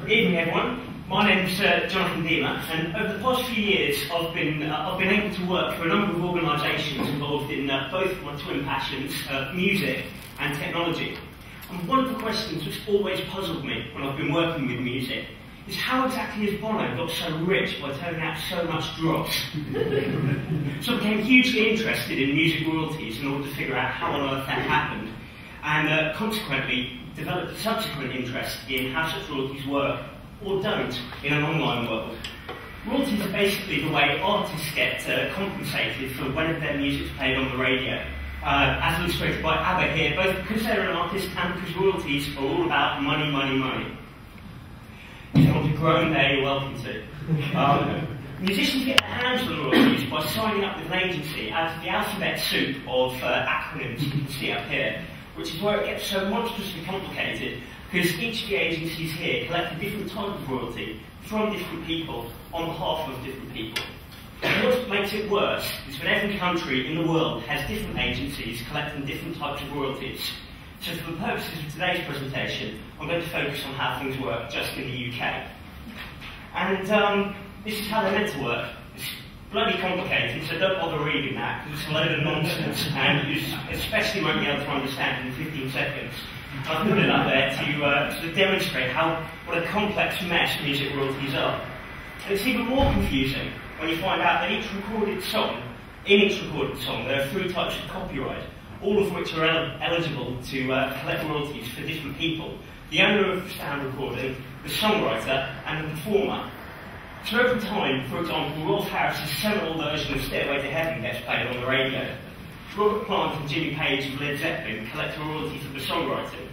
Evening, everyone. My name's Jonathan Deamer, and over the past few years, I've been able to work for a number of organisations involved in both my twin passions, music and technology. And one of the questions that's always puzzled me when I've been working with music is how exactly has Bono got so rich by turning out so much dross? So I became hugely interested in music royalties in order to figure out how on earth that happened, and consequently developed a subsequent interest in how such royalties work, or don't, in an online world. Royalties are basically the way artists get compensated for whenever their music's played on the radio. As illustrated by ABBA here, both because they're an artist and because royalties are all about money, money, money. If you want to groan there, you're welcome to. Musicians get their hands on royalties by signing up with an agency out of the alphabet soup of acronyms you can see up here, which is where it gets so monstrously complicated, because each of the agencies here collect a different type of royalty from different people on behalf of different people. And what makes it worse is that every country in the world has different agencies collecting different types of royalties. So for the purposes of today's presentation, I'm going to focus on how things work just in the UK. And this is how they're meant to work. It's bloody complicated, so don't bother reading that, because it's a load of nonsense, and you especially won't be able to understand it in 15 seconds. I've put it up there to sort of demonstrate what a complex mess music royalties are. And it's even more confusing when you find out that in each recorded song, there are 3 types of copyright, all of which are eligible to collect royalties for different people: the owner of the sound recording, the songwriter, and the performer. So every time, for example, Rolf Harris's seminal version of Stairway to Heaven gets played on the radio, Robert Plant and Jimmy Page of Led Zeppelin collect a royalty for the songwriting.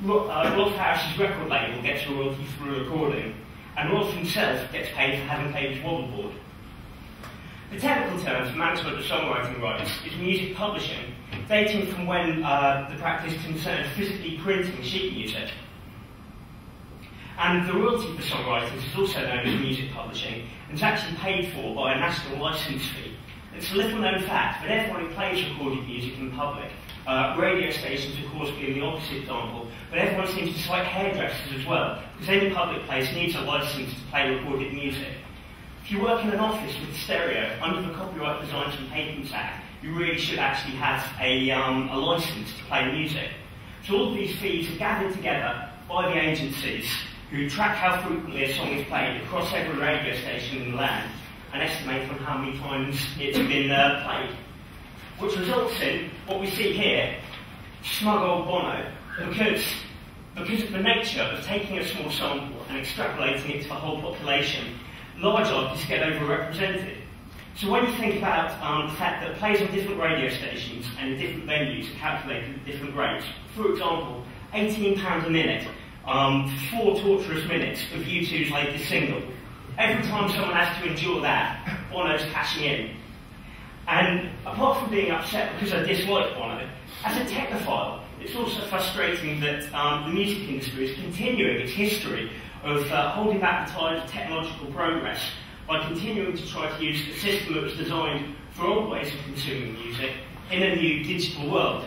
Rolf Harris's record label gets a royalty for the recording, and Rolf himself gets paid for having played his wobbleboard. The technical term for management of songwriting rights is music publishing, dating from when the practice concerned physically printing sheet music. And the royalty for songwriters is also known as music publishing, and is actually paid for by a national licence fee. It's a little known fact, but everyone who plays recorded music in public, radio stations of course being the opposite example, but everyone seems to cite hairdressers as well, because any public place needs a licence to play recorded music. If you work in an office with stereo, under the Copyright Designs and Patents Act, you really should actually have a licence to play music. So all of these fees are gathered together by the agencies who track how frequently a song is played across every radio station in the land and estimate on how many times it's been played. Which results in what we see here, smug old Bono, because of the nature of taking a small sample and extrapolating it to the whole population, large artists get overrepresented. So when you think about the fact that plays on different radio stations and in different venues are calculated at different rates, for example, £18 a minute, 4 torturous minutes of U2's latest single. Every time someone has to endure that, Bono's cashing in. And apart from being upset because I dislike Bono, as a technophile, it's also frustrating that the music industry is continuing its history of holding back the tide of technological progress by continuing to try to use a system that was designed for old ways of consuming music in a new digital world.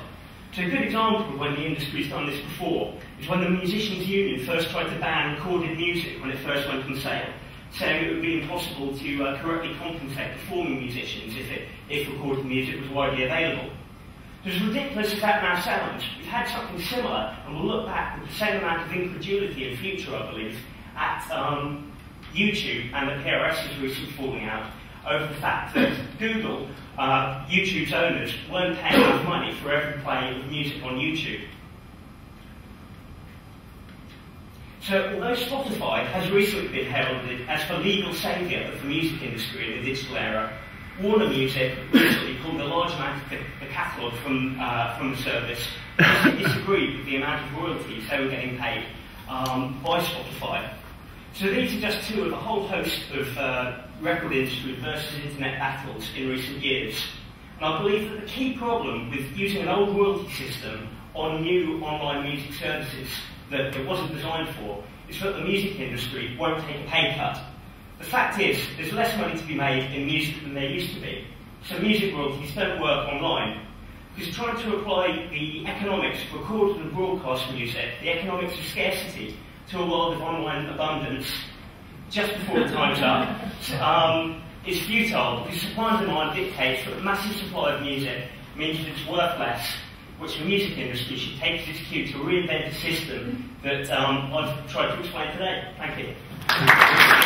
So a good example of when the industry's done this before is when the Musicians' Union first tried to ban recorded music when it first went on sale, saying it would be impossible to correctly compensate performing musicians if recorded music was widely available. So as ridiculous as that now sounds, we've had something similar, and we'll look back with the same amount of incredulity in future, I believe, at YouTube and the PRS's recent falling out over the fact that Google, YouTube's owners, weren't paying enough money for every play of music on YouTube. So although Spotify has recently been heralded as the legal saviour of the music industry in the digital era, Warner Music recently pulled a large amount of the catalogue from the service because it disagreed with the amount of royalties they were getting paid by Spotify. So these are just 2 of a whole host of record industry versus internet battles in recent years. And I believe that the key problem with using an old royalty system on new online music services that it wasn't designed for is that the music industry won't take a pay cut. The fact is, there's less money to be made in music than there used to be. So music royalties don't work online. Because trying to apply the economics of recorded and broadcast music, the economics of scarcity, to a world of online abundance just before the time's up is futile, because supply and demand dictates that a massive supply of music means that it's worth less, which the music industry should take as its cue to reinvent a system that I've tried to explain today. Thank you.